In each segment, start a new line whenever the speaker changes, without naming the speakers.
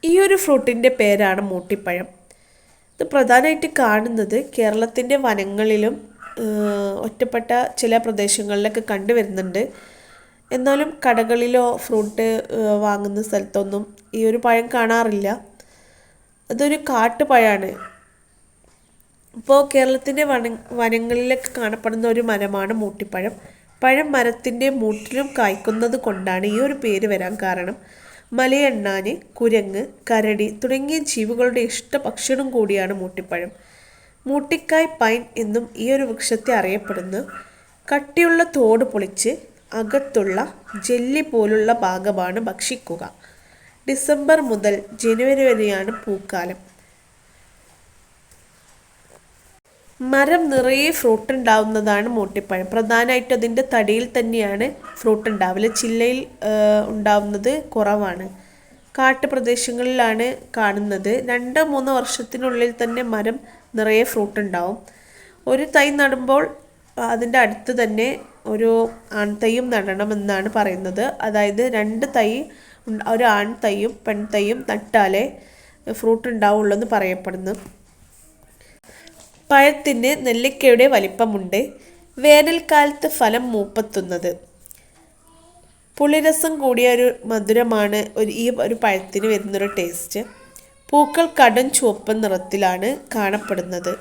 ഈ ഒരു ഫ്രൂട്ടിൻ്റെ പേരാണ് മൂട്ടിപ്പഴം. ഇത് പ്രധാനമായിട്ട് കാണുന്നത് കേരളത്തിൻ്റെ വനങ്ങളിലും ഒറ്റപ്പെട്ട ചില പ്രദേശങ്ങളിലൊക്കെ കണ്ടുവരുന്നുണ്ട്. എന്നാലും കടകളിലോ ഫ്രൂട്ട് വാങ്ങുന്ന സ്ഥലത്തൊന്നും ഈ ഒരു പഴം കാണാറില്ല. അതൊരു കാട്ടുപഴമാണ്. ഇപ്പോൾ കേരളത്തിൻ്റെ വനങ്ങളിലൊക്കെ കാണപ്പെടുന്ന ഒരു മരമാണ് മൂട്ടിപ്പഴം. പഴം മരത്തിൻ്റെ മൂട്ടിലും കായ്ക്കുന്നത് കൊണ്ടാണ് ഈ ഒരു പേര് വരാൻ കാരണം. മലയണ്ണാന്, കുരങ്ങ്, കരടി തുടങ്ങിയ ജീവികളുടെ ഇഷ്ടഭക്ഷണം കൂടിയാണ് മൂട്ടിപ്പഴം. മൂട്ടിക്കായ് പൈൻ എന്നും ഈ ഒരു വൃക്ഷത്തെ അറിയപ്പെടുന്നു. കട്ടിയുള്ള തോട് പൊളിച്ച് അകത്തുള്ള ജെല്ലി പോലുള്ള ഭാഗമാണ് ഭക്ഷിക്കുക. ഡിസംബർ മുതൽ ജനുവരി വരെയാണ് പൂക്കാലം. മരം നിറയെ ഫ്രൂട്ട് ഉണ്ടാവുന്നതാണ് മൂട്ടിപ്പഴം. പ്രധാനമായിട്ടും അതിൻ്റെ തടിയിൽ തന്നെയാണ് ഫ്രൂട്ട് ഉണ്ടാവില്ല. ചില്ലയിൽ ഉണ്ടാവുന്നത് കുറവാണ്. കാട്ടുപ്രദേശങ്ങളിലാണ് കാണുന്നത്. 2-3 വർഷത്തിനുള്ളിൽ തന്നെ മരം നിറയെ ഫ്രൂട്ട് ഉണ്ടാവും. ഒരു തൈ നടുമ്പോൾ അതിൻ്റെ അടുത്ത് തന്നെ ഒരു ആൺതൈയും നടണമെന്നാണ് പറയുന്നത്. അതായത് 2 തൈ, ഒരു ആൺതൈയും പെൺതൈയും നട്ടാലേ ഫ്രൂട്ട് ഉണ്ടാവുള്ളൂ എന്ന് പറയപ്പെടുന്നു. പഴത്തിന് നെല്ലിക്കയുടെ വലിപ്പമുണ്ട്. വേനൽക്കാലത്ത് ഫലം മൂപ്പെത്തുന്നത്. പുളിരസം കൂടിയ ഒരു മധുരമാണ് ഈ ഒരു പഴത്തിന് വരുന്നൊരു ടേസ്റ്റ്. പൂക്കൾ കടും ചുവപ്പ് നിറത്തിലാണ് കാണപ്പെടുന്നത്.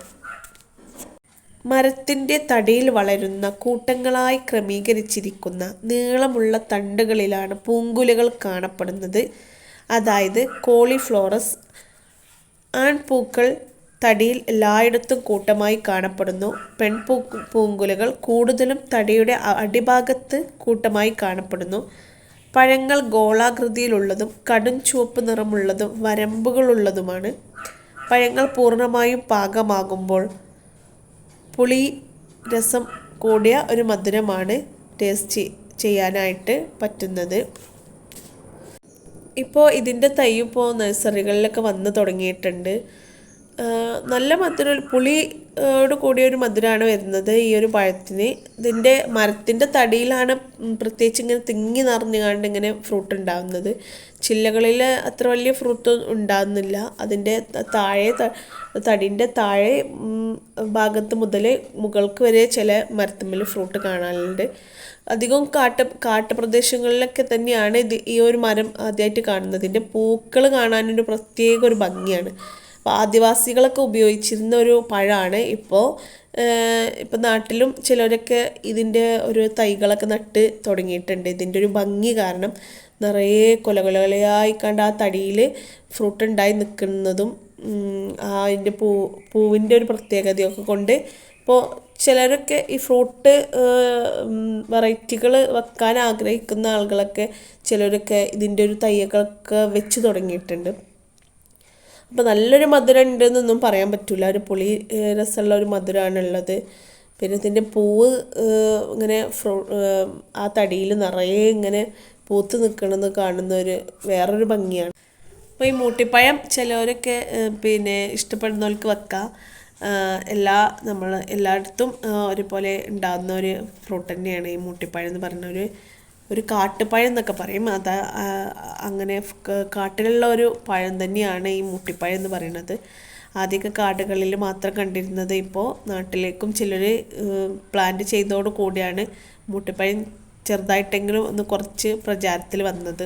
മരത്തിൻ്റെ തടിയിൽ വളരുന്ന കൂട്ടങ്ങളായി ക്രമീകരിച്ചിരിക്കുന്ന നീളമുള്ള തണ്ടുകളിലാണ് പൂങ്കുലകൾ കാണപ്പെടുന്നത്. അതായത് കോളിഫ്ലോറസ്. ആൺപൂക്കൾ തടിയിൽ എല്ലായിടത്തും കൂട്ടമായി കാണപ്പെടുന്നു. പൂങ്കുലകൾ കൂടുതലും തടിയുടെ അടിഭാഗത്ത് കൂട്ടമായി കാണപ്പെടുന്നു. പഴങ്ങൾ ഗോളാകൃതിയിലുള്ളതും കടും ചുവപ്പ് നിറമുള്ളതും വരമ്പുകളുള്ളതുമാണ്. പഴങ്ങൾ പൂർണ്ണമായും പാകമാകുമ്പോൾ പുളി രസം കൂടിയ ഒരു മധുരമാണ് ടേസ്റ്റ് ചെയ്യാനായിട്ട് പറ്റുന്നത്. ഇപ്പോൾ ഇതിൻ്റെ തൈ ഇപ്പോൾ നഴ്സറികളിലൊക്കെ വന്ന് തുടങ്ങിയിട്ടുണ്ട്. നല്ല മധുരം, പുളിയോട് കൂടിയൊരു മധുരമാണ് വരുന്നത് ഈ ഒരു പഴത്തിന്. ഇതിൻ്റെ മരത്തിൻ്റെ തടിയിലാണ് പ്രത്യേകിച്ച് ഇങ്ങനെ തിങ്ങി നിറഞ്ഞുകൊണ്ട് ഇങ്ങനെ ഫ്രൂട്ട് ഉണ്ടാകുന്നത്. ചില്ലകളിൽ അത്ര വലിയ ഫ്രൂട്ട് ഉണ്ടാകുന്നില്ല. അതിൻ്റെ താഴെ തടിൻ്റെ താഴെ ഭാഗത്ത് മുതൽ മുകൾക്ക് വരെ ചില മരത്തുമ്മൽ ഫ്രൂട്ട് കാണാനുണ്ട്. അധികം കാട്ടുപ്രദേശങ്ങളിലൊക്കെ തന്നെയാണ് ഈ ഒരു മരം ആദ്യമായിട്ട് കാണുന്നത്. ഇതിൻ്റെ പൂക്കൾ കാണാനൊരു പ്രത്യേക ഒരു ഭംഗിയാണ്. അപ്പോൾ ആദിവാസികളൊക്കെ ഉപയോഗിച്ചിരുന്ന ഒരു പഴമാണ്. ഇപ്പോൾ നാട്ടിലും ചിലരൊക്കെ ഇതിൻ്റെ ഒരു തൈകളൊക്കെ നട്ട് തുടങ്ങിയിട്ടുണ്ട്. ഇതിൻ്റെ ഒരു ഭംഗി കാരണം നിറയെ കൊലകൊലയായി കണ്ട് ആ തടിയിൽ ഫ്രൂട്ട് ഉണ്ടായി നിൽക്കുന്നതും അതിൻ്റെ പൂവിൻ്റെ ഒരു പ്രത്യേകതയൊക്കെ കൊണ്ട് ഇപ്പോൾ ചിലരൊക്കെ ഈ ഫ്രൂട്ട് വെറൈറ്റികൾ വെക്കാൻ ആഗ്രഹിക്കുന്ന ആളുകളൊക്കെ ചിലരൊക്കെ ഇതിൻ്റെ ഒരു തൈകളൊക്കെ വെച്ച് തുടങ്ങിയിട്ടുണ്ട്. അപ്പോൾ നല്ലൊരു മധുരം ഉണ്ടെന്നൊന്നും പറയാൻ പറ്റില്ല. ഒരു പുളി രസമുള്ള ഒരു മധുരമാണുള്ളത്. പിന്നെ ഇതിൻ്റെ പൂവ് ഇങ്ങനെ ആ തടിയിൽ നിറയെ ഇങ്ങനെ പൂത്ത് നിൽക്കണമെന്ന് കാണുന്ന വേറൊരു ഭംഗിയാണ്. അപ്പോൾ ഈ മൂട്ടിപ്പഴം ചിലവരൊക്കെ ഇഷ്ടപ്പെടുന്നവർക്ക് വെക്കാം. എല്ലായിടത്തും ഒരുപോലെ ഉണ്ടാകുന്ന ഒരു ഫ്രൂട്ട് തന്നെയാണ് ഈ മൂട്ടിപ്പഴം എന്ന് പറഞ്ഞ ഒരു കാട്ടുപഴം എന്നൊക്കെ പറയും. അങ്ങനെ കാട്ടിലുള്ള ഒരു പഴം തന്നെയാണ് ഈ മൂട്ടിപ്പഴം എന്ന് പറയുന്നത്. ആദ്യമൊക്കെ കാടുകളിൽ മാത്രം കണ്ടിരുന്നത് ഇപ്പോൾ നാട്ടിലേക്കും ചിലർ പ്ലാന്റ് ചെയ്തതോടു കൂടിയാണ് മൂട്ടിപ്പഴം ചെറുതായിട്ടെങ്കിലും ഒന്ന് കുറച്ച് പ്രചാരത്തിൽ വന്നത്.